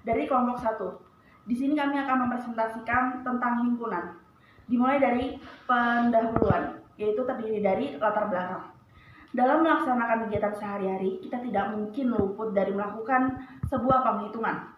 dari kelompok 1. Di sini kami akan mempresentasikan tentang himpunan. Dimulai dari pendahuluan, yaitu terdiri dari latar belakang. Dalam melaksanakan kegiatan sehari-hari, kita tidak mungkin luput dari melakukan sebuah penghitungan.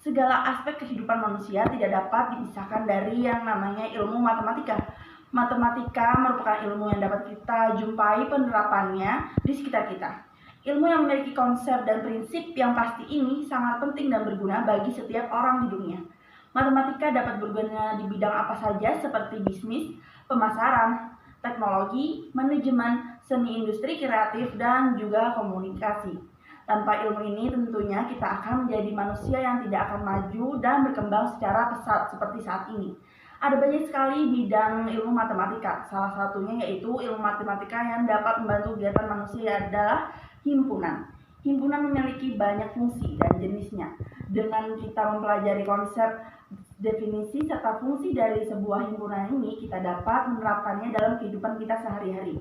Segala aspek kehidupan manusia tidak dapat dipisahkan dari yang namanya ilmu matematika. Matematika merupakan ilmu yang dapat kita jumpai penerapannya di sekitar kita. Ilmu yang memiliki konsep dan prinsip yang pasti ini sangat penting dan berguna bagi setiap orang di dunia. Matematika dapat berguna di bidang apa saja seperti bisnis, pemasaran, teknologi, manajemen, seni industri kreatif, dan juga komunikasi. Tanpa ilmu ini tentunya kita akan menjadi manusia yang tidak akan maju dan berkembang secara pesat seperti saat ini. Ada banyak sekali bidang ilmu matematika, salah satunya yaitu ilmu matematika yang dapat membantu kegiatan manusia adalah himpunan. Himpunan memiliki banyak fungsi dan jenisnya. Dengan kita mempelajari konsep, definisi, serta fungsi dari sebuah himpunan ini, kita dapat menerapkannya dalam kehidupan kita sehari-hari,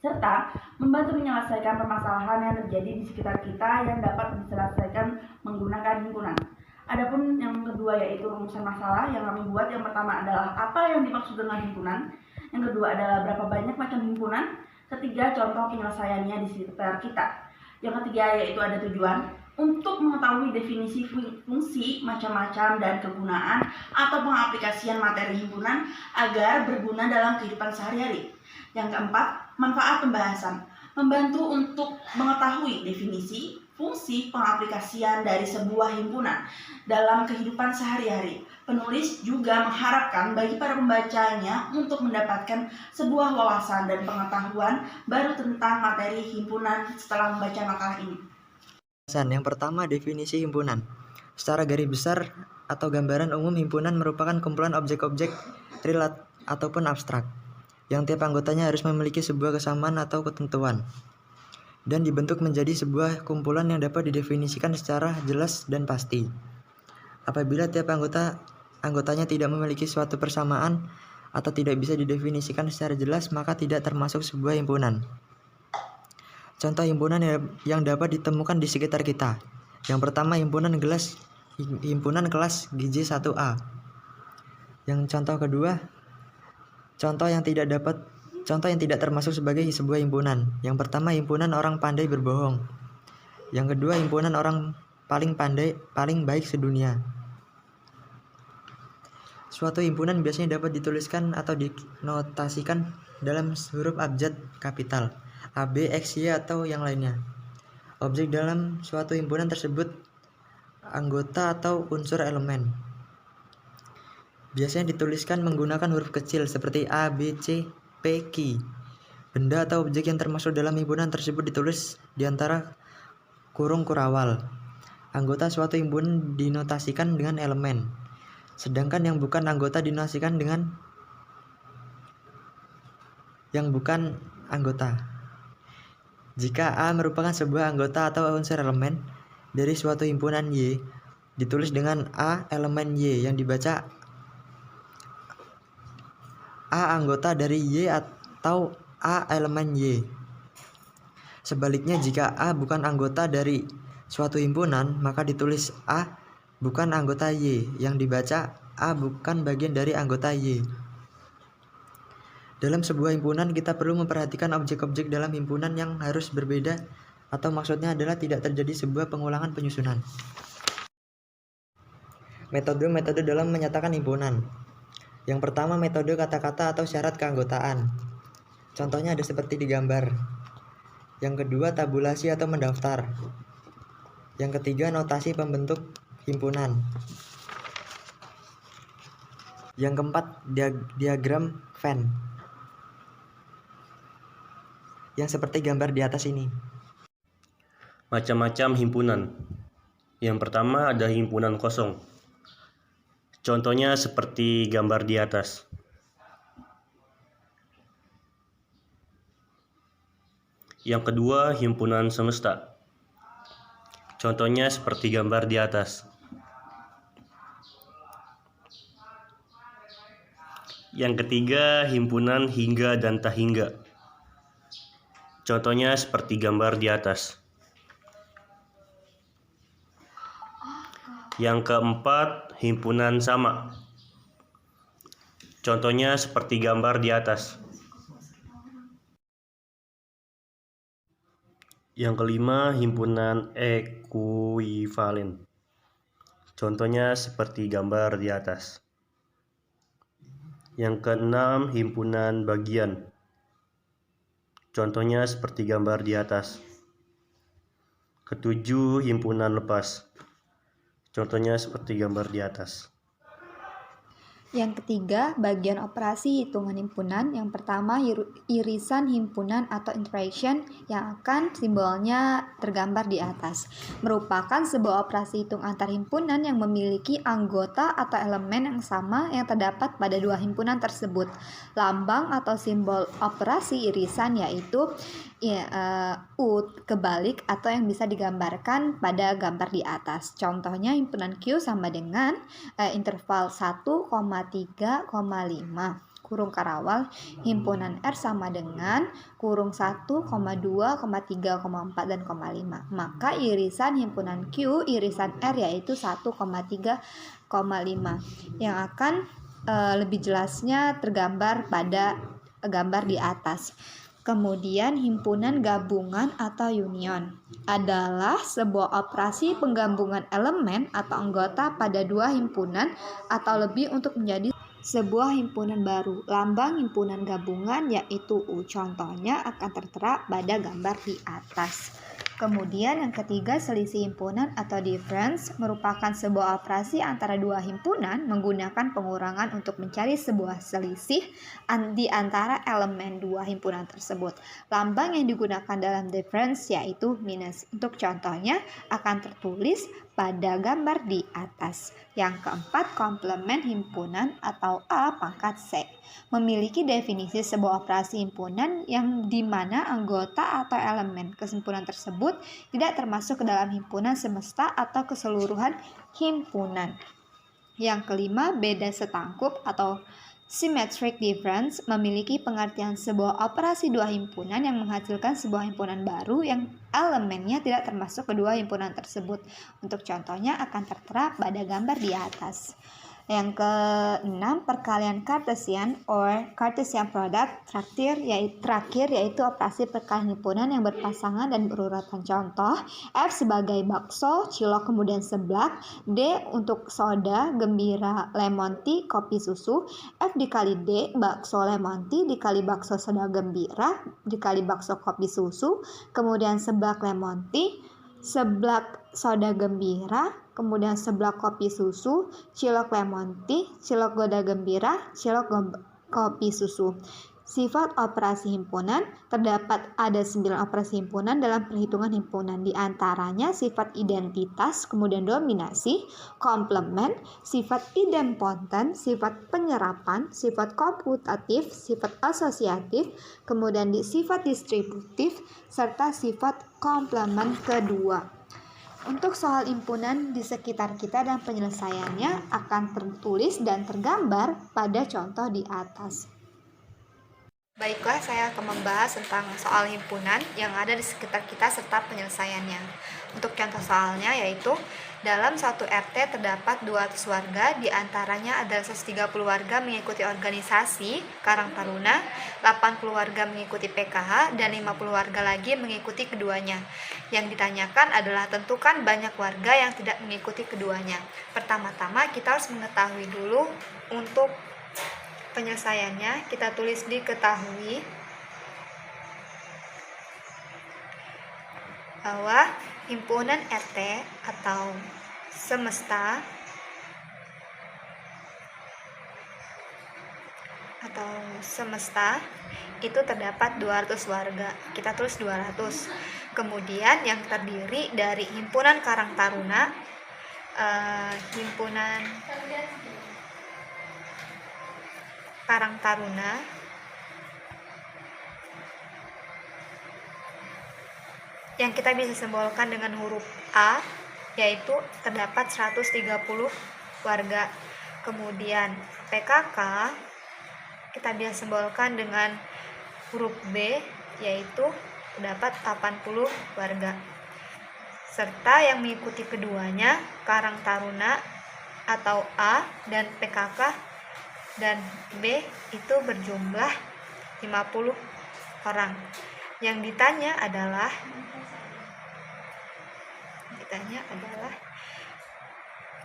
serta membantu menyelesaikan permasalahan yang terjadi di sekitar kita yang dapat diselesaikan menggunakan himpunan. Adapun yang kedua yaitu rumusan masalah yang kami buat. Yang pertama adalah apa yang dimaksud dengan himpunan. Yang kedua adalah berapa banyak macam himpunan. Ketiga, contoh penyelesaiannya di sekitar kita. Yang ketiga yaitu ada tujuan. Untuk mengetahui definisi fungsi, macam-macam, dan kegunaan atau pengaplikasian materi himpunan agar berguna dalam kehidupan sehari-hari. Yang keempat, manfaat pembahasan. Membantu untuk mengetahui definisi, fungsi, pengaplikasian dari sebuah himpunan dalam kehidupan sehari-hari. Penulis juga mengharapkan bagi para pembacanya untuk mendapatkan sebuah wawasan dan pengetahuan baru tentang materi himpunan setelah membaca makalah ini. Yang pertama, definisi himpunan. Secara garis besar atau gambaran umum, himpunan merupakan kumpulan objek-objek relat ataupun abstrak yang tiap anggotanya harus memiliki sebuah kesamaan atau ketentuan dan dibentuk menjadi sebuah kumpulan yang dapat didefinisikan secara jelas dan pasti. Apabila tiap anggotanya tidak memiliki suatu persamaan atau tidak bisa didefinisikan secara jelas, maka tidak termasuk sebuah himpunan. Contoh himpunan yang dapat ditemukan di sekitar kita. Yang pertama, himpunan kelas gizi 1A. Yang contoh kedua, contoh yang tidak termasuk sebagai sebuah himpunan. Yang pertama, himpunan orang pandai berbohong. Yang kedua, himpunan orang paling baik sedunia. Suatu himpunan biasanya dapat dituliskan atau dinotasikan dalam huruf abjad kapital A, B, X, Y, atau yang lainnya. Objek dalam suatu himpunan tersebut anggota atau unsur elemen. Biasanya dituliskan menggunakan huruf kecil seperti A, B, C, P, Q. Benda atau objek yang termasuk dalam himpunan tersebut ditulis di antara kurung kurawal. Anggota suatu himpunan dinotasikan dengan elemen, sedangkan yang bukan anggota dinotasikan dengan yang bukan anggota. Jika A merupakan sebuah anggota atau unsur elemen dari suatu himpunan Y, ditulis dengan A elemen Y yang dibaca A anggota dari Y atau A elemen Y. Sebaliknya, jika A bukan anggota dari suatu himpunan, maka ditulis A bukan anggota Y yang dibaca A bukan bagian dari anggota Y. Dalam sebuah himpunan, kita perlu memperhatikan objek-objek dalam himpunan yang harus berbeda, atau maksudnya adalah tidak terjadi sebuah pengulangan penyusunan. Metode dalam menyatakan himpunan. Yang pertama, metode kata-kata atau syarat keanggotaan. Contohnya ada seperti di gambar. Yang kedua, tabulasi atau mendaftar. Yang ketiga, notasi pembentuk himpunan. Yang keempat, diagram Venn, yang seperti gambar di atas ini. Macam-macam himpunan. Yang pertama ada himpunan kosong. Contohnya seperti gambar di atas. Yang kedua, himpunan semesta. Contohnya seperti gambar di atas. Yang ketiga, himpunan hingga dan tak hingga. Contohnya seperti gambar di atas. Yang keempat, himpunan sama. Contohnya seperti gambar di atas. Yang kelima, himpunan ekuivalen. Contohnya seperti gambar di atas. Yang keenam, himpunan bagian. Contohnya seperti gambar di atas. Ketujuh, himpunan lepas. Contohnya seperti gambar di atas. Yang ketiga, bagian operasi hitungan himpunan. Yang pertama, irisan himpunan atau interaction yang akan simbolnya tergambar di atas. Merupakan sebuah operasi hitung antar himpunan yang memiliki anggota atau elemen yang sama yang terdapat pada dua himpunan tersebut. Lambang atau simbol operasi irisan yaitu kebalik atau yang bisa digambarkan pada gambar di atas. Contohnya himpunan Q sama dengan interval 1,3,5 kurung karawal, himpunan R sama dengan kurung 1, 2, 3, 4 dan 5. Maka irisan himpunan Q, irisan R yaitu 1,3,5 yang akan lebih jelasnya tergambar pada gambar di atas. Kemudian himpunan gabungan atau union adalah sebuah operasi penggabungan elemen atau anggota pada dua himpunan atau lebih untuk menjadi sebuah himpunan baru. Lambang himpunan gabungan yaitu U. Contohnya akan tertera pada gambar di atas. Kemudian yang ketiga, selisih himpunan atau difference merupakan sebuah operasi antara dua himpunan menggunakan pengurangan untuk mencari sebuah selisih di antara elemen dua himpunan tersebut. Lambang yang digunakan dalam difference yaitu minus. Untuk contohnya akan tertulis pada gambar di atas. Yang keempat, komplement himpunan atau A pangkat C memiliki definisi sebuah operasi himpunan yang di mana anggota atau elemen kesimpulan tersebut tidak termasuk ke dalam himpunan semesta atau keseluruhan himpunan. Yang kelima, beda setangkup atau symmetric difference memiliki pengertian sebuah operasi dua himpunan yang menghasilkan sebuah himpunan baru yang elemennya tidak termasuk kedua himpunan tersebut. Untuk contohnya akan tertera pada gambar di atas. Yang keenam, perkalian Cartesian or Cartesian product terakhir yaitu operasi perkalian himpunan yang berpasangan dan berurutan. Contoh, F sebagai bakso, cilok kemudian seblak, D untuk soda, gembira, lemon tea, kopi susu, F dikali D, bakso lemon tea dikali bakso soda gembira dikali bakso kopi susu, kemudian seblak lemon tea, seblak soda gembira, kemudian seblak kopi susu, cilok lemon tea, cilok soda gembira, cilok kopi susu. Sifat operasi himpunan, terdapat ada 9 operasi himpunan dalam perhitungan himpunan. Di antaranya sifat identitas, kemudian dominasi, komplement, sifat idempoten, sifat penyerapan, sifat komputatif, sifat asosiatif, kemudian sifat distributif, serta sifat komplement kedua. Untuk soal himpunan di sekitar kita dan penyelesaiannya akan tertulis dan tergambar pada contoh di atas. Baiklah, saya akan membahas tentang soal himpunan yang ada di sekitar kita serta penyelesaiannya. Untuk contoh soalnya yaitu dalam suatu RT terdapat 200 warga, di antaranya ada 130 warga mengikuti organisasi Karang Taruna, 80 warga mengikuti PKH, dan 50 warga lagi mengikuti keduanya. Yang ditanyakan adalah tentukan banyak warga yang tidak mengikuti keduanya. Pertama-tama kita harus mengetahui dulu untuk penyelesaiannya, kita tulis diketahui bahwa himpunan RT atau semesta itu terdapat 200 warga. Kita tulis 200. Kemudian yang terdiri dari himpunan Karang Taruna, himpunan Karang Taruna yang kita bisa simbolkan dengan huruf A, yaitu terdapat 130 warga. Kemudian PKK kita bisa simbolkan dengan huruf B, yaitu terdapat 80 warga. serta yang mengikuti keduanya Karang Taruna atau A dan PKK dan B itu berjumlah 50 orang. Yang ditanya adalah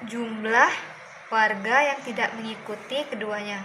jumlah warga yang tidak mengikuti keduanya.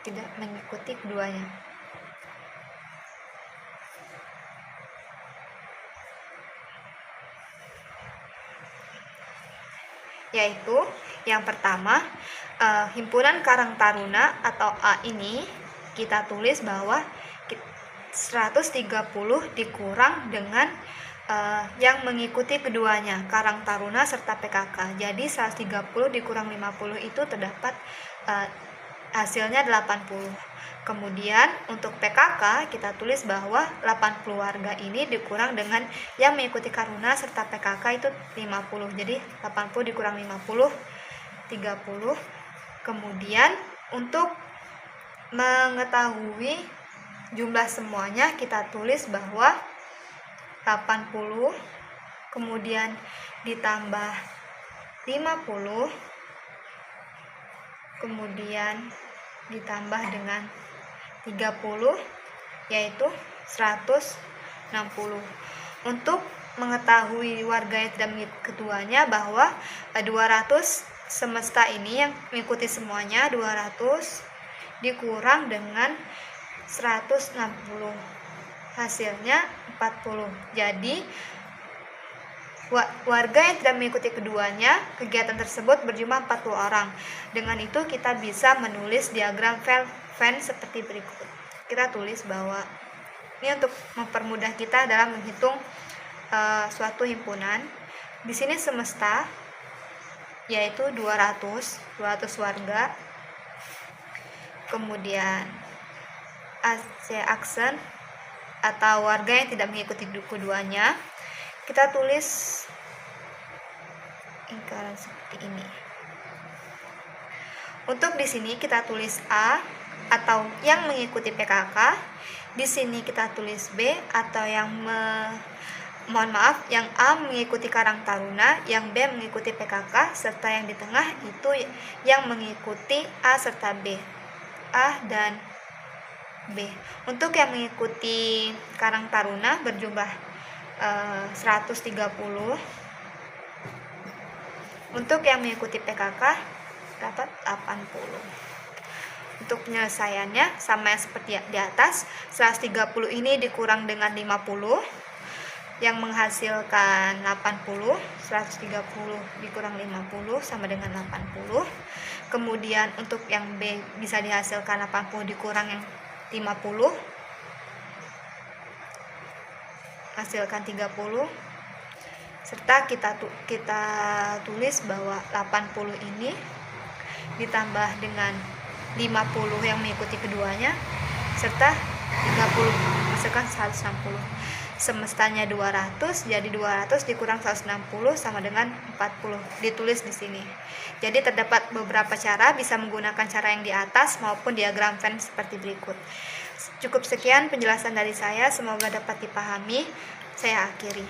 Tidak mengikuti keduanya. Yaitu yang pertama, himpunan Karang Taruna atau A ini kita tulis bahwa 130 dikurang dengan yang mengikuti keduanya Karang Taruna serta PKK. Jadi 130 dikurang 50 itu terdapat hasilnya 80. Kemudian untuk PKK kita tulis bahwa 80 warga ini dikurang dengan yang mengikuti Karuna serta PKK itu 50. Jadi 80 dikurang 50 30. Kemudian untuk mengetahui jumlah semuanya kita tulis bahwa 80 kemudian ditambah 50 kemudian ditambah dengan 30 yaitu 160. Untuk mengetahui warga yang tidak mengikuti keduanya bahwa 200 semesta ini yang mengikuti semuanya 200 dikurang dengan 160 hasilnya 40. Jadi warga yang tidak mengikuti keduanya kegiatan tersebut berjumlah 40 orang. Dengan itu kita bisa menulis diagram Venn seperti berikut. Kita tulis bahwa ini untuk mempermudah kita dalam menghitung suatu himpunan. Di sini semesta yaitu 200 warga. Kemudian aksen atau warga yang tidak mengikuti keduanya kita tulis lingkaran seperti ini. Untuk di sini kita tulis A atau yang mengikuti PKK. Di sini kita tulis B atau yang yang A mengikuti Karang Taruna, yang B mengikuti PKK, serta yang di tengah itu yang mengikuti A serta B. A dan B. Untuk yang mengikuti Karang Taruna berjumlah 130. Untuk yang mengikuti PKK dapat 80. Untuk penyelesaiannya sama yang seperti di atas, 130 ini dikurang dengan 50 yang menghasilkan 80. 130 dikurang 50 sama dengan 80. Kemudian untuk yang B bisa dihasilkan 80 dikurang yang 50 hasilkan 30. Serta kita tulis bahwa 80 ini ditambah dengan 50 yang mengikuti keduanya serta 30 hasilkan 160. Semestanya 200, jadi 200 dikurang 160 sama dengan 40. Ditulis di sini. Jadi terdapat beberapa cara, bisa menggunakan cara yang di atas maupun diagram Venn seperti berikut. Cukup sekian penjelasan dari saya, semoga dapat dipahami. Saya akhiri.